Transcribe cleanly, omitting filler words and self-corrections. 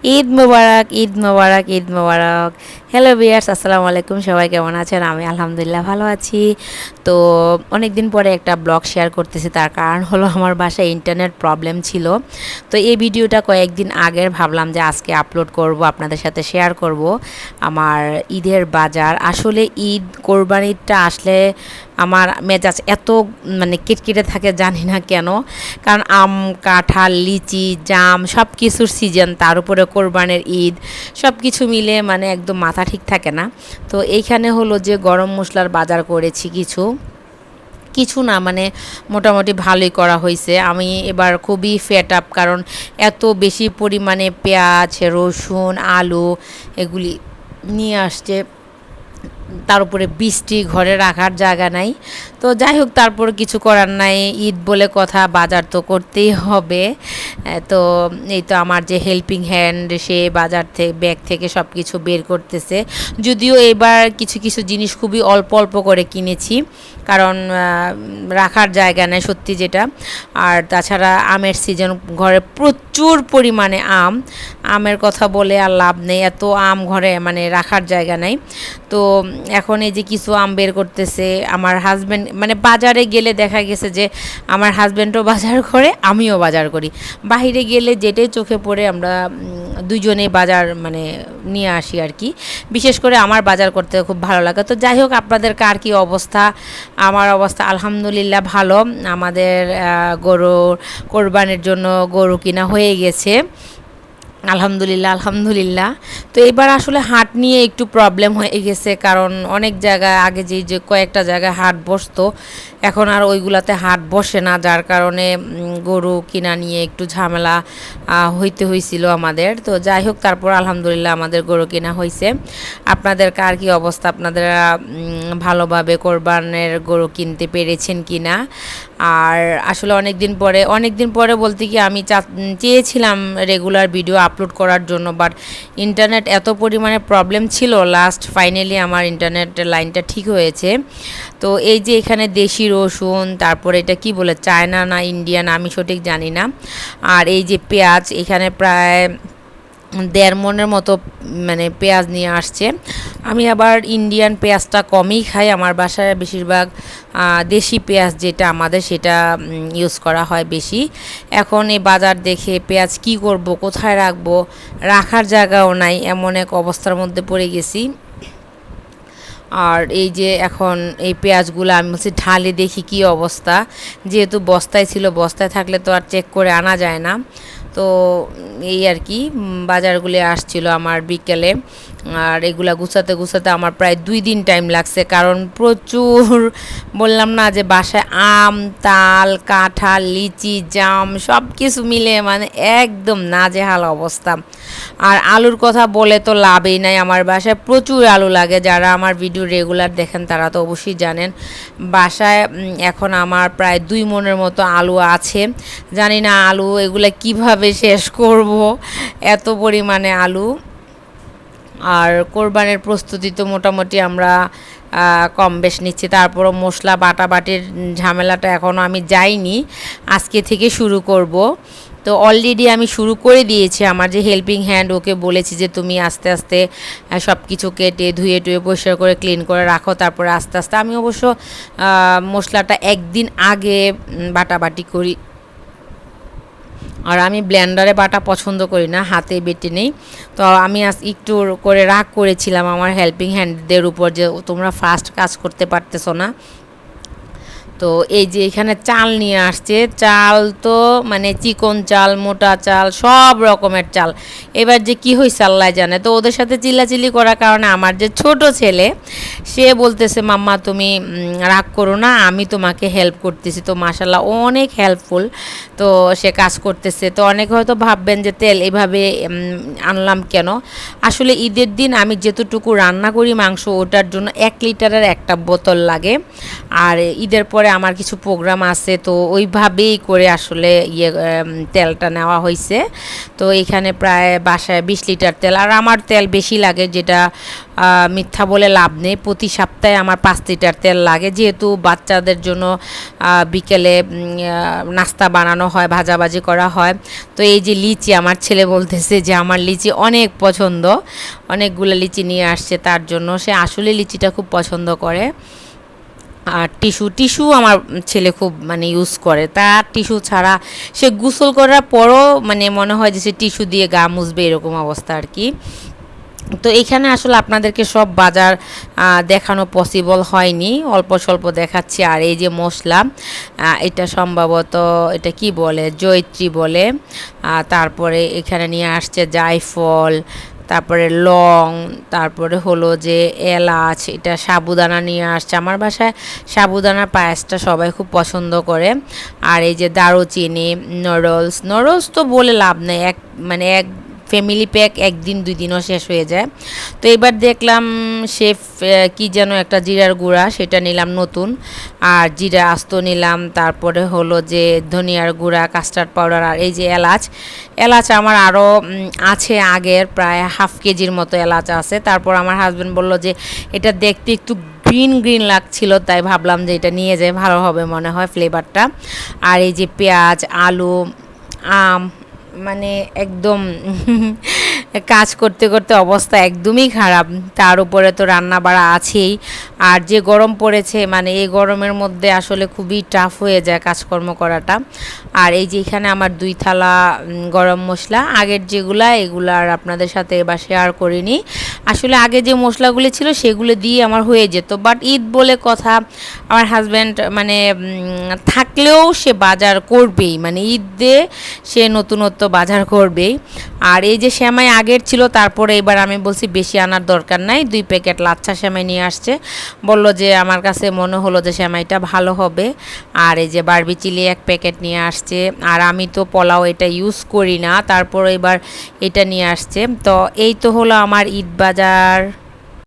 ঈদ মোবারক, ঈদ মোবারক, ঈদ মোবারক। Hello viewers, আসসালামু আলাইকুম। সবাই কেমন আছেন? আমি আলহামদুলিল্লাহ ভালো আছি। তো অনেক দিন পরে একটা ব্লগ শেয়ার করতেছি, তার কারণ হলো আমার বাসায় ইন্টারনেট প্রবলেম ছিল। তো এই ভিডিওটা কয়েকদিন আগের ভাবলাম যে আজকে আপলোড করব, আপনাদের সাথে শেয়ার করব আমার ঈদের বাজার। আসলে ঈদ কোরবানিটা আসলে আমার মেজাজ এত মানে কিটকিটে থাকে, জানি না কেন। কারণ আম, কাঁঠাল, লিচি, জাম সব কিছুর সিজন, তার উপরে কোরবানির ঈদ, সব কিছু মিলে মানে একদম মাথা ঠিক থাকে না। তো এইখানে হলো যে গরম মশলার বাজার করেছি কিছু কিছু না, মানে মোটামুটি ভালোই করা হয়েছে। আমি এবার খুবই ফেড আপ, কারণ এত বেশি পরিমাণে পেঁয়াজ, রসুন, আলু এগুলি নিয়ে আসছে, তার উপরে বৃষ্টি, ঘরে রাখার জায়গা নাই। তো যাই হোক, তারপর কিছু করার নাই, ঈদ বলে কথা, বাজার তো করতেই হবে। তো এই তো আমার যে হেল্পিং হ্যান্ড, সে বাজার থেকে ব্যাগ থেকে সব কিছু বের করতেছে। যদিও এবার কিছু কিছু জিনিস খুবই অল্প অল্প করে কিনেছি, কারণ রাখার জায়গা নেই সত্যি যেটা। আর তাছাড়া আমের সিজন, ঘরে প্রচুর পরিমাণে আমের কথা বলে আর লাভ নেই, এত আম ঘরে মানে রাখার জায়গা নেই। তো এখন এই যে কিছু আম বের করতেছে আমার হাজব্যান্ড, মানে বাজারে গেলে দেখা গেছে যে আমার হাজব্যান্ডও বাজার করে, আমিও বাজার করি। বাইরে গেলে যেটাই চোখে পড়ে আমরা দুজনেই বাজার মানে নিয়ে আসি আর কি। বিশেষ করে আমার বাজার করতে খুব ভালো লাগে। তো যাই হোক, আপনাদের কার কী অবস্থা? আমার অবস্থা আলহামদুলিল্লাহ ভালো। আমাদের গরু কোরবানির জন্য গরু কিনা হয়ে গেছে, আলহামদুলিল্লাহ আলহামদুলিল্লাহ। তো এবার আসলে হাট নিয়ে একটু প্রবলেম হয়ে গেছে, কারণ অনেক জায়গায় আগে যে কয়েকটা জায়গায় হাট বসতো, এখন আর ওইগুলাতে হাট বসে না, যার কারণে গরু কিনা নিয়ে একটু ঝামেলা হইতে হয়েছিল আমাদের। তো যাই হোক, তারপর আলহামদুলিল্লাহ আমাদের গরু কিনা হয়েছে। আপনাদের কার কী অবস্থা? আপনারা ভালোভাবে কোরবানের গরু কিনতে পেরেছেন কি না? আর আসলে অনেক দিন পরে বলতে কি, আমি চেয়েছিলাম রেগুলার ভিডিও আপলোড করার জন্য, বাট ইন্টারনেট এত পরিমাণে প্রবলেম ছিল, লাস্ট ফাইনালি আমার ইন্টারনেট লাইনটা ঠিক হয়েছে। তো এই যে এখানে দেশি রসুন, তারপরে এটা কি বলে, চায়না না ইন্ডিয়ান আমি সঠিক জানি না। আর এই যে পেঁয়াজ, এখানে প্রায় 1.5 মণের মতো মানে পেঁয়াজ নিয়ে আসছে। আমি আবার ইন্ডিয়ান পেঁয়াজটা কমই খাই, আমার বাসায় বেশিরভাগ দেশি পেঁয়াজ যেটা আমাদের, সেটা ইউজ করা হয় বেশি। এখন এই বাজার দেখে পেঁয়াজ কি করব, কোথায় রাখবো, রাখার জায়গাও নাই, এমন এক অবস্থার মধ্যে পড়ে গেছি। আর এই যে এখন এই পেঁয়াজগুলো আমি বলছি ঢালে দেখি কি অবস্থা, যেহেতু বস্তায় ছিল, বস্তায় থাকলে তো আর চেক করে আনা যায় না। তো এই আর কি, বাজারগুলো আসছিল আমার বিকেলে, আর এগুলা গুছাতে গুছাতে আমার প্রায় 2 দিন টাইম লাগছে, কারণ প্রচুর, বললাম না যে বাসায় আম, তাল, কাঁঠাল, লিচি, জাম সব কিছু মিলে মানে একদম নাজেহাল অবস্থা। আর আলুর কথা বলে তো লাভই নাই, আমার বাসায় প্রচুর আলু লাগে। যারা আমার ভিডিও রেগুলার দেখেন তারা তো অবশ্যই জানেন। বাসায় এখন আমার প্রায় 2 মণের মতো আলু আছে। জানি না আলু এগুলা কিভাবে শেষ করব, এত পরিমাণে আলু। আর কোরবানের প্রস্তুতি তো মোটামুটি আমরা কম বেশ নিচ্ছি, তারপরও মশলা বাটাবাটির ঝামেলাটা এখনও আমি যাইনি, আজকে থেকে শুরু করব। তো অলরেডি আমি শুরু করে দিয়েছি, আমার যে হেল্পিং হ্যান্ড, ওকে বলেছি যে তুমি আস্তে আস্তে সব কিছু কেটে ধুয়ে টুয়ে পরিষ্কার করে ক্লিন করে রাখো, তারপরে আস্তে আস্তে। আমি অবশ্য মশলাটা একদিন আগে বাটাবাটি করি, আর আমি ব্লেন্ডারে বাটা পছন্দ করি না, হাতে বেটে নেই। তো আমি আজ একটু করে রাগ করেছিলাম আমার হেল্পিং হ্যান্ডদের উপর, যে তোমরা ফাস্ট কাজ করতে পারতেছো না। তো এই যে এখানে চাল নিয়ে আসছে, চাল তো মানে চিকন চাল, মোটা চাল, সব রকমের চাল। এবার যে কি হয়েছে আল্লাহ জানে। তো ওদের সাথে চিল্লাচিল্লি করার কারণে আমার যে ছোট ছেলে, সে বলতেছে মাম্মা তুমি রাগ করো না, আমি তোমাকে হেল্প করতেছি। তো মাশাল্লাহ অনেক হেল্পফুল, তো সে কাজ করতেছে। তো অনেকে হয়তো ভাববেন যে তেল এভাবে আনলাম কেন। আসলে ঈদের দিন আমি যেতটুকু রান্না করি মাংস, ওটার জন্য 1 লিটারের একটা বোতল লাগে। আর ঈদের পরে আমার কিছু প্রোগ্রাম আছে, তো ওইভাবেই করে আসলে তেলটা নেওয়া হয়েছে। তো এখানে প্রায় বাসায় 20 লিটার তেল, আর আমার তেল বেশি লাগে, যেটা মিথ্যা বলে লাভ নেই। প্রতি সপ্তাহে আমার 5 লিটার তেল লাগে, যেহেতু বাচ্চাদের জন্য বিকেলে নাস্তা বানানো হয়, ভাজাভাজি করা হয়। তো এই যে লিচি, আমার ছেলে বলতেছে যে আমার লিচি অনেক পছন্দ, অনেকগুলো লিচি নিয়ে আসছে তার জন্য, সে আসলে লিচিটা খুব পছন্দ করে। আর টিস্যু আমার ছেলে খুব মানে ইউজ করে, তার টিস্যু ছাড়া সে গোসল করার পরও মানে মনে হয় যে সে টিস্যু দিয়ে গা মুছবে, এরকম অবস্থা আর কি। তো এখানে আসলে আপনাদেরকে সব বাজার দেখানো পসিবল হয়নি, অল্প স্বল্প দেখাচ্ছি। আর এই যে মশলা, এটা সম্ভবত এটা কি বলে, জয়িত্রী বলে। তারপরে এখানে নিয়ে আসছে জায়ফল, তারপরে লং, তারপরে হলো যে এলাচ, এটা সাবুদানা নিয়ে আসছে। আমার বাসায় সাবুদানার পায়েসটা সবাই খুব পছন্দ করে। আর এই যে দারুচিনি, নরলস তো বলে লাভ নেই, এক ফ্যামিলি প্যাক একদিন 2 দিনও শেষ হয়ে যায়। তো এবার দেখলাম শেফ কি যেন একটা জিরার গুঁড়া, সেটা নিলাম নতুন, আর জিরা আস্ত নিলাম। তারপরে হলো যে ধনিয়ার গুঁড়া, কাস্টার্ড পাউডার, আর এই যে এলাচ আমার আরও আছে, আগের প্রায় হাফ কেজির মতো এলাচ আছে। তারপর আমার হাজব্যান্ড বলল যে এটা দেখতে একটু গ্রিন গ্রিন লাগছিল, তাই ভাবলাম যে এটা নিয়ে যাই, ভালো হবে মনে হয় ফ্লেভারটা। আর এই যে পেঁয়াজ, আলু, আম, মানে একদম কাজ করতে করতে অবস্থা একদমই খারাপ। তার উপরে তো রান্না বাড়া আছেই, আর যে গরম পড়েছে, মানে এই গরমের মধ্যে আসলে খুবই টাফ হয়ে যায় কাজকর্ম করাটা। আর এই যে এখানে আমার 2 থালা গরম মশলা, আগের যেগুলা এগুলো আর আপনাদের সাথে এবার শেয়ার করিনি। আসলে আগে যে মশলাগুলো ছিল সেগুলো দিয়ে আমার হয়ে যেত, বাট ঈদ বলে কথা, আমার হাজব্যান্ড মানে থাকলেও সে বাজার করবেই, মানে ঈদে সে নতুনত্ব বাজার করবেই। আর এই যে সেমাই আগের ছিল, তারপরে এবার আমি বলছি বেশি আনার দরকার নাই, 2 প্যাকেট লাচ্ছা সেমাই নিয়ে আসছে। বলল যে আমার কাছে মনে হলো যে সেমাইটা ভালো হবে। আর এই যে বারবি চিলি 1 প্যাকেট নিয়ে আসছে, আর আমি তো পোলাও এটা ইউজ করি না, তারপর এবার এটা নিয়ে আসছে। তো এই তো হলো আমার ঈদ বাজার।